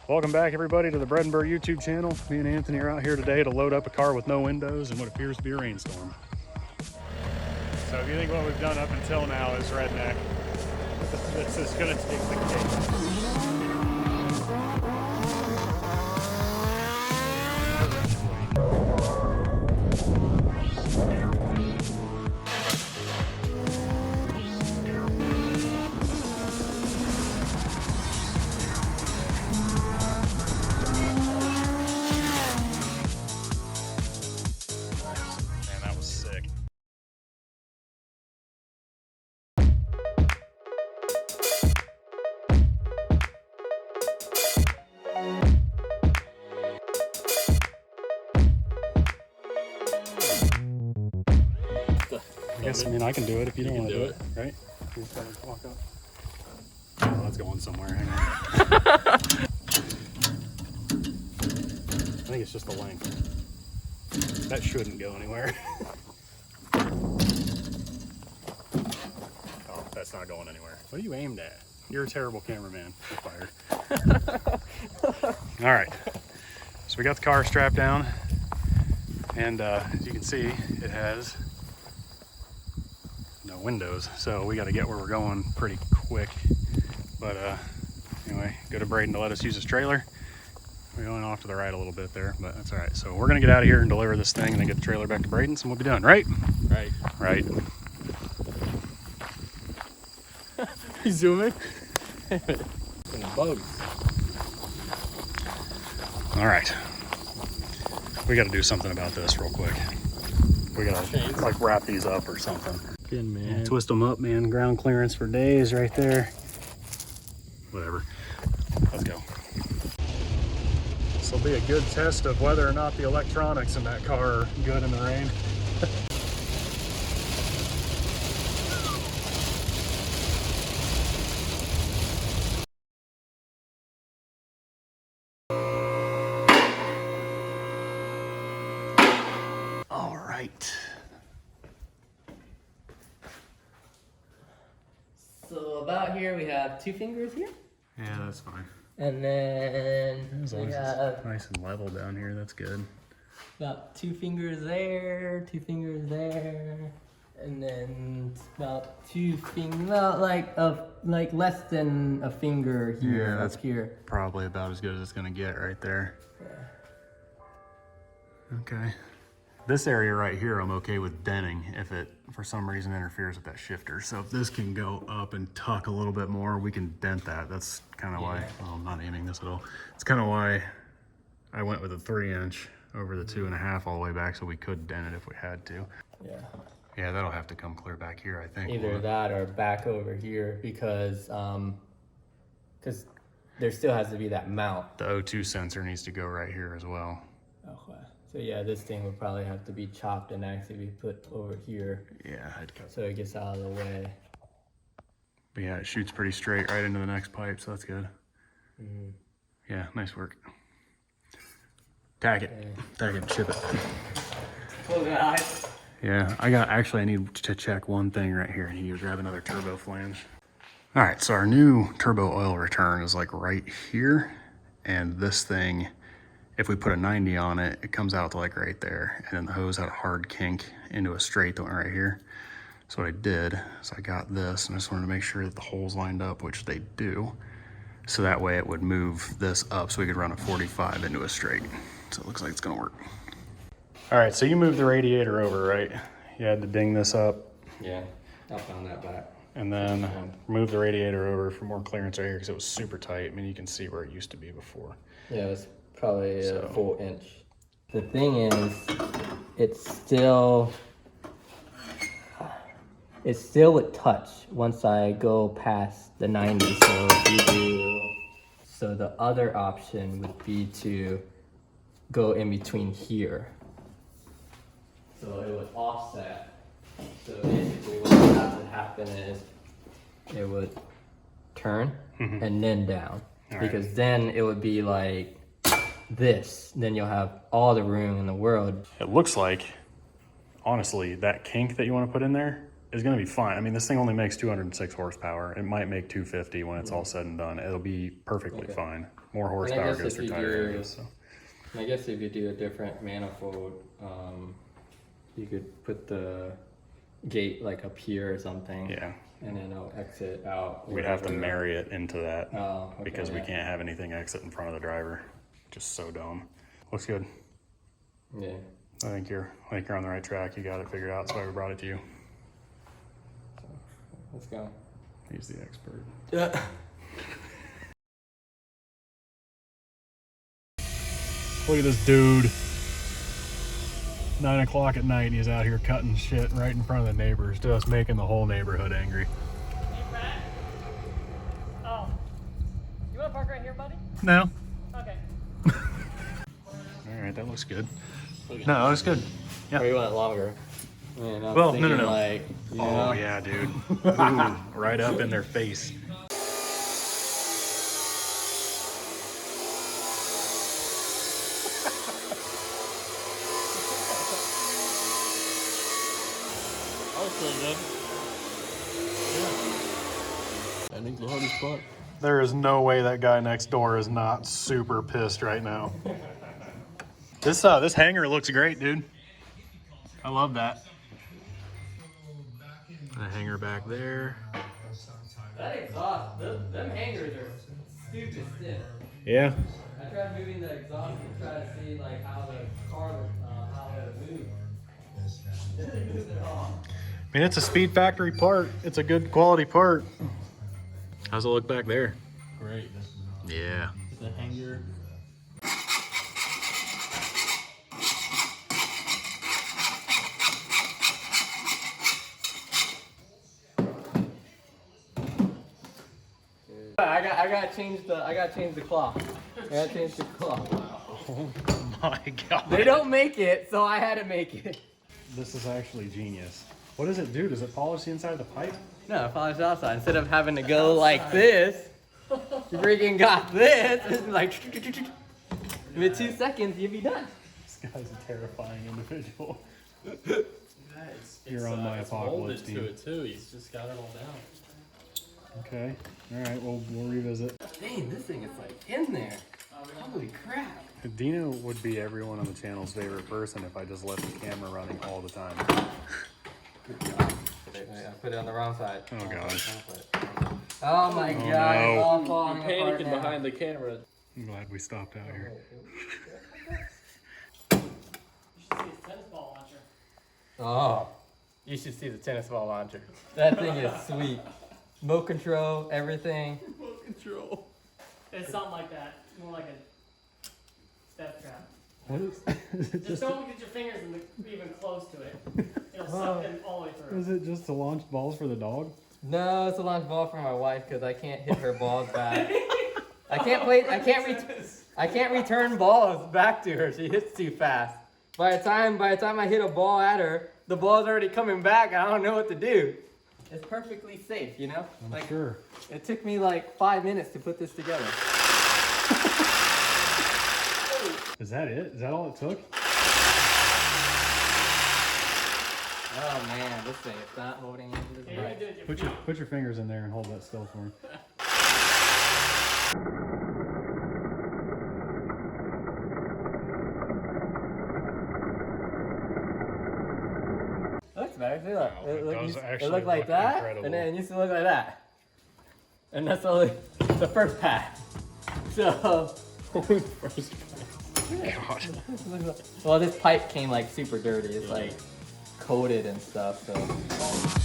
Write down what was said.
Welcome back, everybody, to the Braeden YouTube channel. Me and Anthony are out here today to load up a car with no windows in what appears to be a rainstorm. So if you think what we've done up until now is redneck, this is going to take the cake. I mean, I can do it if you don't want to do it, right? You just gotta walk up. Oh, that's going somewhere. Hang on. I think it's just the length. That shouldn't go anywhere. Oh, that's not going anywhere. What are you aimed at? You're a terrible cameraman. You're fired. All right. So we got the car strapped down, and as you can see, it has no windows, so we got to get where we're going pretty quick. But anyway, go to Braeden to let us use his trailer. We're going off to the right a little bit there, but that's all right. So we're gonna get out of here and deliver this thing and then get the trailer back to Braeden's and we'll be done, right? Right. You zooming? Bugs. All right. We got to do something about this real quick. We gotta like wrap these up or something. Good, man. Yeah, twist them up, man. Ground clearance for days right there. Whatever. Let's go. This will be a good test of whether or not the electronics in that car are good in the rain. All right. So about here we have 2 fingers here. Yeah, that's fine. And then As long we as have it's nice and level down here, that's good. about 2 fingers there, 2 fingers there, and then about 2 fingers, well, like less than a finger here. Yeah, that's up here. Probably about as good as it's gonna get right there. Yeah. Okay. This area right here, I'm okay with denting if it, for some reason, interferes with that shifter. So if this can go up and tuck a little bit more, we can dent that. That's kind of why, well, I'm not aiming this at all. It's kind of why I went with a 3-inch over the 2.5 all the way back so we could dent it if we had to. Yeah. Yeah, that'll have to come clear back here, I think. Either that or back over here because there still has to be that mount. The O2 sensor needs to go right here as well. Okay. So yeah, this thing would probably have to be chopped and actually be put over here. Yeah, I'd cut. So it gets out of the way. But yeah, it shoots pretty straight right into the next pipe, so that's good. Mm-hmm. Yeah, nice work. Tag it. Okay. Tag it and ship it. Close my eyes. Yeah, I need to check one thing right here. I need to grab another turbo flange. All right, so our new turbo oil return is like right here. And this thing, if we put a 90 on it, it comes out to like right there. And then the hose had a hard kink into a straight that went right here. So what I did is I got this and I just wanted to make sure that the holes lined up, which they do. So that way it would move this up so we could run a 45 into a straight. So it looks like it's gonna work. All right, so you moved the radiator over, right? You had to ding this up. Yeah, I found that back. And then move the radiator over for more clearance right here because it was super tight. I mean, you can see where it used to be before. Yeah, it's probably a full inch. The thing is, it still would touch once I go past the 90. So if you do, so the other option would be to go in between here. So it would offset. So basically what would have to happen is it would turn and then down. Because then it would be like this. Then you'll have all the room in the world. It looks like, honestly, that kink that you want to put in there is going to be fine. I mean, this thing only makes 206 horsepower. It might make 250 when it's all said and done. It'll be perfectly fine. more horsepower goes through tighter areas. So. I guess if you do a different manifold, you could put the gate like up here or something. Yeah. And then it'll exit out. We'd have to marry it into that okay, because we can't have anything exit in front of the driver. Just so dumb. Looks good. Yeah. I think you're on the right track. You got it figured out. That's why we brought it to you. So, let's go. He's the expert. Yeah. Look at this dude. 9 o'clock at night and he's out here cutting shit right in front of the neighbors, just making the whole neighborhood angry. Hey, Brad. Oh. You want to park right here, buddy? No. Okay. All right, that looks good. No, that looks good. Yeah. Or you want it longer? Man, Well, no. Like, Oh, yeah, dude. Ooh, right up in their face. I think the hardest part. There is no way that guy next door is not super pissed right now. This hanger looks great, dude. I love that. The hanger back there. That exhaust, them hangers are stupid stiff. Yeah. I tried moving the exhaust to try to see like how the car how it moved. It didn't move at all. I mean, it's a Speed Factory part. It's a good quality part. How's it look back there? Great. Yeah. The hanger. I gotta change the cloth. I gotta change the cloth. Oh my God. They don't make it, so I had to make it. This is actually genius. What does it do? Does it polish the inside of the pipe? No, polish outside. Instead of having to go like this, you freaking got this. It's like in 2 seconds, you'd be done. This guy's a terrifying individual. It's, You're on my it's apocalypse molded team. to it too. He's just got it all down. Okay. All right. Well, we'll revisit. Dang, this thing is like in there. Holy crap. Dino would be everyone on the channel's favorite person if I just left the camera running all the time. Good job. I put it on the wrong side. Oh gosh. Oh my God! no. It's all falling You're apart panicking now. behind the camera. I'm glad we stopped out here. You should see his tennis ball launcher. Oh, you should see the tennis ball launcher. That thing is sweet. Remote control, everything. Remote control. It's something like that. More like a step trap. What is it? Just don't get your fingers even close to it. It'll suck them all the way through. Is it just to launch balls for the dog? No, it's a launch ball for my wife because I can't hit her balls back. I can't return balls back to her. She hits too fast. By the time I hit a ball at her, the ball's already coming back and I don't know what to do. It's perfectly safe, you know? I'm sure. It took me like 5 minutes to put this together. Is that it? Is that all it took? Oh man, this thing is not holding into this Yeah, you're mic. gonna do it with your feet. Put your fingers in there and hold that still for me. It looks better. See, look. Wow, it does actually looked like look that, incredible. and then it used to look like that. And that's only the first pass. So, God. well, this pipe came like super dirty. It's like coated and stuff. So.